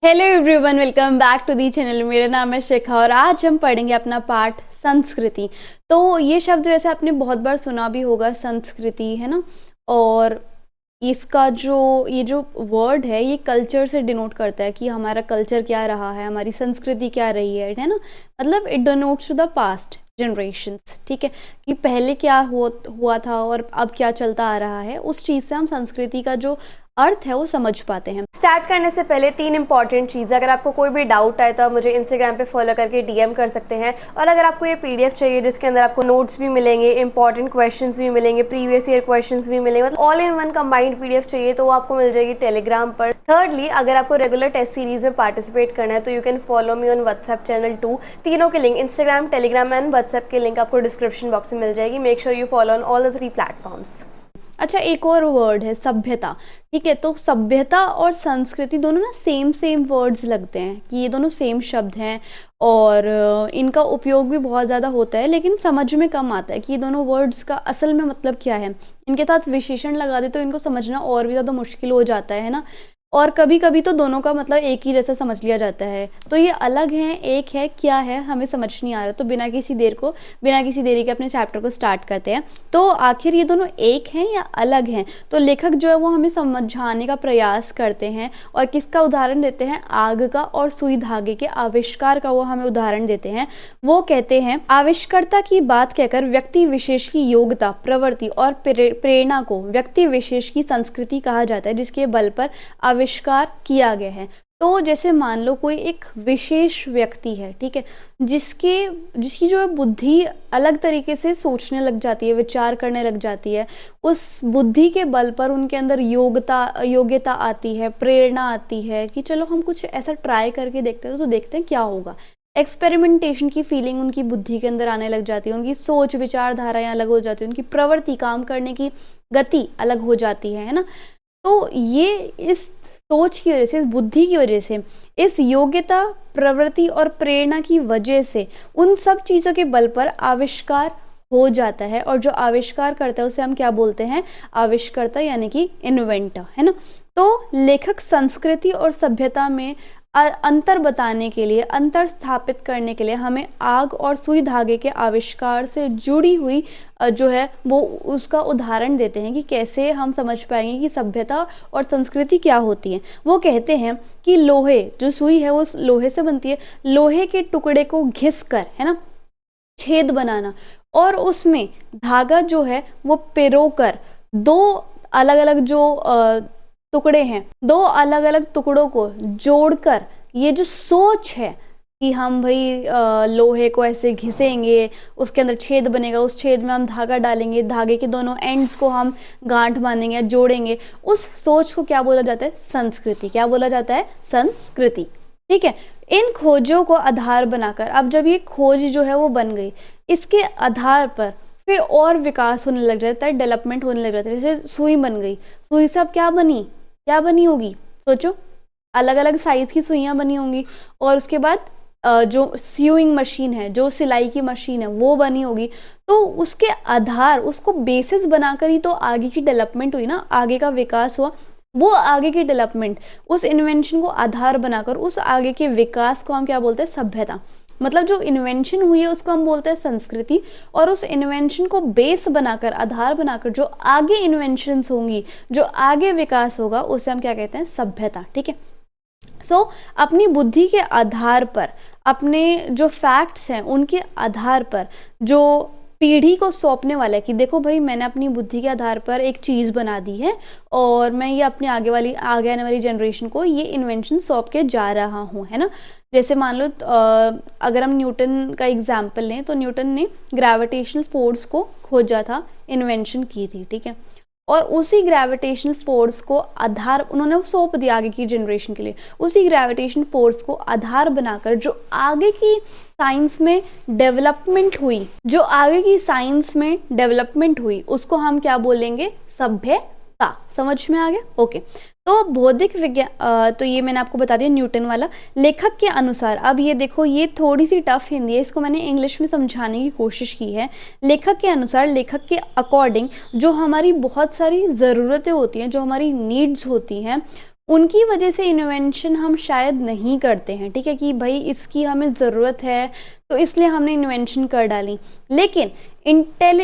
Hello everyone, welcome back to the channel. मेरा नाम है शिखा और आज हम पढ़ेंगे अपना पार्ट संस्कृति। तो ये शब्द वैसे आपने बहुत बार सुना भी होगा, संस्कृति, है ना। और इसका ये जो वर्ड है ये कल्चर से डिनोट करता है कि हमारा कल्चर क्या रहा है, हमारी संस्कृति क्या रही है ना। मतलब it denotes to the past generations, ठीक है, कि पहले क्या हुआ था और अब क्या चलता आ रहा है। उस चीज़ से हम संस्कृति का जो अर्थ है वो समझ पाते हैं। स्टार्ट करने से पहले 3 इंपॉर्टेंट चीज़, अगर आपको कोई भी डाउट आए तो आप मुझे इंस्टाग्राम पे फॉलो करके डीएम कर सकते हैं। और अगर आपको ये पीडीएफ चाहिए जिसके अंदर आपको नोट्स भी मिलेंगे, इंपॉर्टेंट क्वेश्चंस भी मिलेंगे, प्रीवियस ईयर क्वेश्चंस भी मिलेंगे, मतलब all in one combined PDF चाहिए तो वो आपको मिल जाएगी टेलीग्राम पर। थर्डली, अगर आपको रेगुलर टेस्ट सीरीज में पार्टिसिपेट करना है तो you can follow me on WhatsApp channel 2। तीनों के link, Instagram, Telegram and WhatsApp के लिंक आपको डिस्क्रिप्शन बॉक्स में मिल जाएगी। Make sure you follow on all the 3 platforms. अच्छा, एक और वर्ड है सभ्यता, ठीक है। तो सभ्यता और संस्कृति दोनों ना सेम वर्ड्स लगते हैं कि ये दोनों सेम शब्द हैं और इनका उपयोग भी बहुत ज़्यादा होता है, लेकिन समझ में कम आता है कि ये दोनों वर्ड्स का असल में मतलब क्या है। इनके साथ विशेषण लगा दे तो इनको समझना और भी ज़्यादा मुश्किल हो जाता है ना। और कभी कभी तो दोनों का मतलब एक ही जैसा समझ लिया जाता है। तो ये अलग हैं, एक है, क्या है, हमें समझ नहीं आ रहा। तो बिना किसी देरी के अपने चैप्टर को स्टार्ट करते हैं। तो आखिर ये दोनों एक हैं या अलग हैं? तो लेखक जो है वो हमें समझाने का प्रयास करते हैं और किसका उदाहरण देते हैं? आग का और सुई धागे के आविष्कार का वो हमें उदाहरण देते हैं। वो कहते हैं, आविष्कर्ता की बात कहकर व्यक्ति विशेष की योग्यता, प्रवृत्ति और प्रेरणा को व्यक्ति विशेष की संस्कृति कहा जाता है, जिसके बल पर आविष्कार किया गया है। तो जैसे मान लो कोई एक विशेष व्यक्ति है, ठीक है, जिसकी जो है बुद्धि अलग तरीके से सोचने लग जाती है, विचार करने लग जाती है। उस बुद्धि के बल पर उनके अंदर योग्यता आती है, प्रेरणा आती है कि चलो हम कुछ ऐसा ट्राई करके देखते हैं, तो देखते हैं क्या होगा। एक्सपेरिमेंटेशन की फीलिंग उनकी बुद्धि के अंदर आने लग जाती है, उनकी सोच विचारधाराएं अलग हो जाती है, उनकी प्रवृत्ति, काम करने की गति अलग हो जाती है ना। तो ये इस सोच की वजह से, इस बुद्धि की वजह से, इस योग्यता, प्रवृत्ति और प्रेरणा की वजह से, उन सब चीज़ों के बल पर आविष्कार हो जाता है। और जो आविष्कार करता है उसे हम क्या बोलते हैं? आविष्कर्ता, यानी कि इन्वेंटर, है ना। तो लेखक संस्कृति और सभ्यता में अंतर बताने के लिए, अंतर स्थापित करने के लिए हमें आग और सुई धागे के आविष्कार से जुड़ी हुई जो है वो उसका उदाहरण देते हैं कि कैसे हम समझ पाएंगे कि सभ्यता और संस्कृति क्या होती है। वो कहते हैं कि लोहे, जो सुई है वो लोहे से बनती है, लोहे के टुकड़े को घिस कर, है ना, छेद बनाना और उसमें धागा जो है वो पिरोकर दो अलग अलग जो टुकड़े हैं, दो अलग अलग टुकड़ों को जोड़कर ये जो सोच है कि हम भाई लोहे को ऐसे घिसेंगे, उसके अंदर छेद बनेगा, उस छेद में हम धागा डालेंगे, धागे के दोनों एंड्स को हम गांठ बांधेंगे या जोड़ेंगे, उस सोच को क्या बोला जाता है? संस्कृति। क्या बोला जाता है? संस्कृति, ठीक है। इन खोजों को आधार बनाकर, अब जब ये खोज जो है वो बन गई, इसके आधार पर फिर और विकास होने लग जाता है, डेवलपमेंट होने लग जाता है। जैसे सुई बन गई, सुई से अब क्या बनी होगी? सोचो, अलग अलग साइज की सुइयां बनी होंगी और उसके बाद जो स्यूइंग मशीन है, जो सिलाई की मशीन है, वो बनी होगी। तो उसके आधार, उसको बेसिस बनाकर ही तो आगे की डेवलपमेंट हुई ना, आगे का विकास हुआ। वो आगे की डेवलपमेंट, उस इन्वेंशन को आधार बनाकर उस आगे के विकास को हम क्या बोलते हैं? सभ्यता। मतलब जो इन्वेंशन हुई है उसको हम बोलते हैं संस्कृति, और उस इन्वेंशन को बेस बनाकर, आधार बनाकर जो आगे इन्वेंशंस होंगी, जो आगे विकास होगा, उसे हम क्या कहते हैं? सभ्यता, ठीक है। सो अपनी बुद्धि के आधार पर, अपने जो फैक्ट्स हैं उनके आधार पर जो पीढ़ी को सौंपने वाला है कि देखो भाई, मैंने अपनी बुद्धि के आधार पर एक चीज़ बना दी है और मैं ये अपने आगे आने वाली जनरेशन को ये इन्वेंशन सौंप के जा रहा हूँ, है ना। जैसे मान लो अगर हम न्यूटन का एग्जाम्पल लें तो न्यूटन ने ग्रेविटेशनल फोर्स को खोजा था, इन्वेंशन की थी, ठीक है। और उसी ग्रेविटेशनल फोर्स को आधार उन्होंने सौंप दिया आगे की जनरेशन के लिए। उसी ग्रेविटेशन फोर्स को आधार बनाकर जो आगे की साइंस में डेवलपमेंट हुई, उसको हम क्या बोलेंगे? सभ्यता। समझ में आ गया? ओके। तो बौद्धिक विज्ञान, तो ये मैंने आपको बता दिया न्यूटन वाला। लेखक के अनुसार, अब ये देखो, ये थोड़ी सी टफ हिंदी है, इसको मैंने इंग्लिश में समझाने की कोशिश की है। लेखक के अनुसार, लेखक के अकॉर्डिंग, जो हमारी बहुत सारी ज़रूरतें होती हैं, जो हमारी नीड्स होती हैं, उनकी वजह से इन्वेंशन हम शायद नहीं करते हैं, ठीक है, कि भाई इसकी हमें ज़रूरत है तो इसलिए हमने इन्वेंशन कर डाली। लेकिन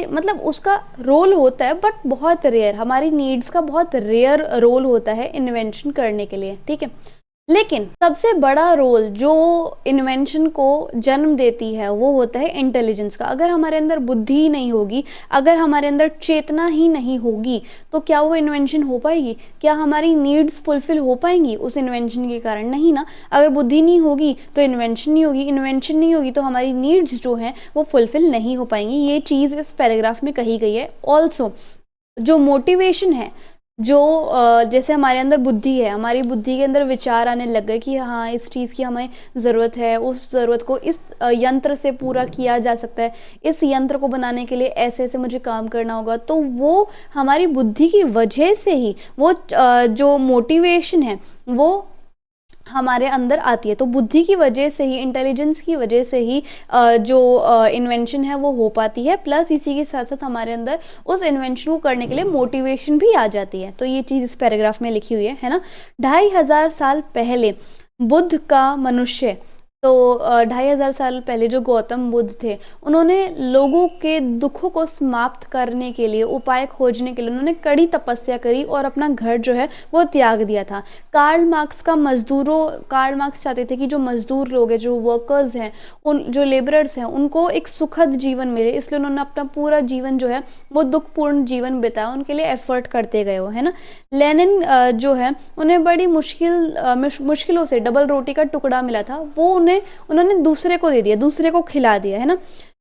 मतलब उसका रोल होता है बट बहुत रेयर, हमारी नीड्स का बहुत रेयर रोल होता है इन्वेंशन करने के लिए, ठीक है। लेकिन सबसे बड़ा रोल जो इन्वेंशन को जन्म देती है वो होता है इंटेलिजेंस का। अगर हमारे अंदर बुद्धि ही नहीं होगी, अगर हमारे अंदर चेतना ही नहीं होगी, तो क्या वो इन्वेंशन हो पाएगी? क्या हमारी नीड्स फुलफिल हो पाएंगी उस इन्वेंशन के कारण? नहीं ना। अगर बुद्धि नहीं होगी तो इन्वेंशन नहीं होगी, इन्वेंशन नहीं होगी तो हमारी नीड्स जो हैं वो फुलफिल नहीं हो पाएंगी। ये चीज़ इस पैराग्राफ में कही गई है। ऑल्सो जो मोटिवेशन है, जो जैसे हमारे अंदर बुद्धि है, हमारी बुद्धि के अंदर विचार आने लग गए कि हाँ इस चीज़ की हमें ज़रूरत है, उस ज़रूरत को इस यंत्र से पूरा किया जा सकता है, इस यंत्र को बनाने के लिए ऐसे ऐसे मुझे काम करना होगा, तो वो हमारी बुद्धि की वजह से ही वो जो मोटिवेशन है वो हमारे अंदर आती है। तो बुद्धि की वजह से ही, इंटेलिजेंस की वजह से ही जो इन्वेंशन है वो हो पाती है। प्लस इसी के साथ साथ हमारे अंदर उस इन्वेंशन को करने के लिए मोटिवेशन भी आ जाती है। तो ये चीज़ इस पैराग्राफ में लिखी हुई है ना। 2500 साल पहले बुद्ध का मनुष्य, तो 2500 साल पहले जो गौतम बुद्ध थे, उन्होंने लोगों के दुखों को समाप्त करने के लिए, उपाय खोजने के लिए उन्होंने कड़ी तपस्या करी और अपना घर जो है वो त्याग दिया था। कार्ल मार्क्स चाहते थे कि जो मजदूर लोग हैं, जो वर्कर्स हैं, उन जो लेबरर्स हैं, उनको एक सुखद जीवन मिले, इसलिए उन्होंने अपना पूरा जीवन जो है वो दुखपूर्ण जीवन बिताया, उनके लिए एफर्ट करते गए वो, है ना। लेनिन जो है उन्हें बड़ी मुश्किलों से डबल रोटी का टुकड़ा मिला था, वो उन्होंने दूसरे को दे दिया, दूसरे को खिला दिया, है ना।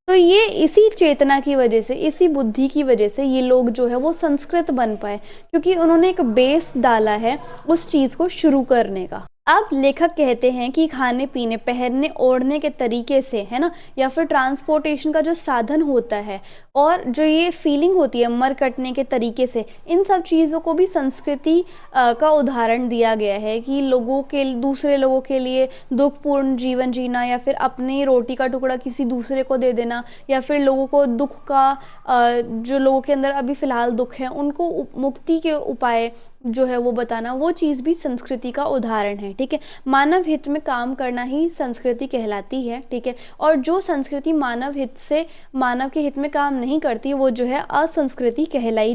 तो ये इसी चेतना की वजह से, इसी बुद्धि की वजह से ये लोग जो है वो संस्कृत बन पाए, क्योंकि उन्होंने एक बेस डाला है उस चीज़ को शुरू करने का। अब लेखक कहते हैं कि खाने पीने, पहनने ओढ़ने के तरीके से, है ना, या फिर ट्रांसपोर्टेशन का जो साधन होता है और जो ये फीलिंग होती है मर कटने के तरीके से, इन सब चीज़ों को भी संस्कृति का उदाहरण दिया गया है कि दूसरे लोगों के लिए दुखपूर्ण जीवन जीना, या फिर अपनी रोटी का टुकड़ा किसी दूसरे को दे देना, या फिर लोगों को दुख का जो लोगों के अंदर अभी फ़िलहाल दुख है उनको मुक्ति के उपाय जो है वो बताना, वो चीज़ भी संस्कृति का उदाहरण है, ठीक है। मानव हित में काम करना ही संस्कृति कहलाती है, ठीक है। और जो संस्कृति मानव के हित में काम नहीं करती, वो जो है असंस्कृति कहलाई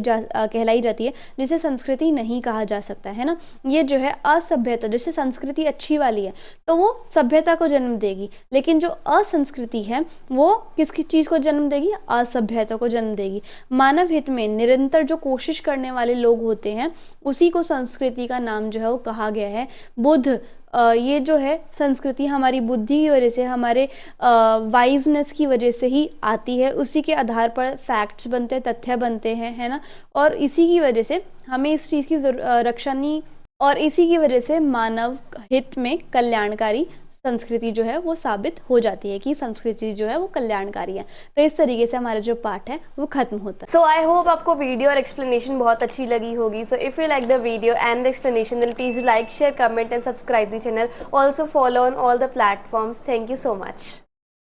जाती है, जिसे संस्कृति नहीं कहा जा सकता, है ना। ये जो है असभ्यता, जैसे संस्कृति अच्छी वाली है तो वो सभ्यता को जन्म देगी, लेकिन जो असंस्कृति है वो किसकी चीज़ को जन्म देगी? असभ्यता को जन्म देगी। मानव हित में निरंतर जो कोशिश करने वाले लोग होते हैं उसी को संस्कृति का नाम जो है वो कहा गया है। बुद्ध, ये जो है संस्कृति हमारी बुद्धि की वजह से, हमारे वाइजनेस की वजह से ही आती है, उसी के आधार पर फैक्ट्स बनते हैं, तथ्य बनते हैं, है ना। और इसी की वजह से हमें इस चीज़ की रक्षा नहीं, और इसी की वजह से मानव हित में कल्याणकारी संस्कृति जो है वो साबित हो जाती है कि संस्कृति जो है वो कल्याणकारी है। तो इस तरीके से हमारा जो पाठ है वो खत्म होता है। सो आई होप आपको वीडियो और एक्सप्लेनेशन बहुत अच्छी लगी होगी। So if you like the video and the explanation, then please like, share, comment and subscribe the channel. Also follow on all the platforms. Thank you so much.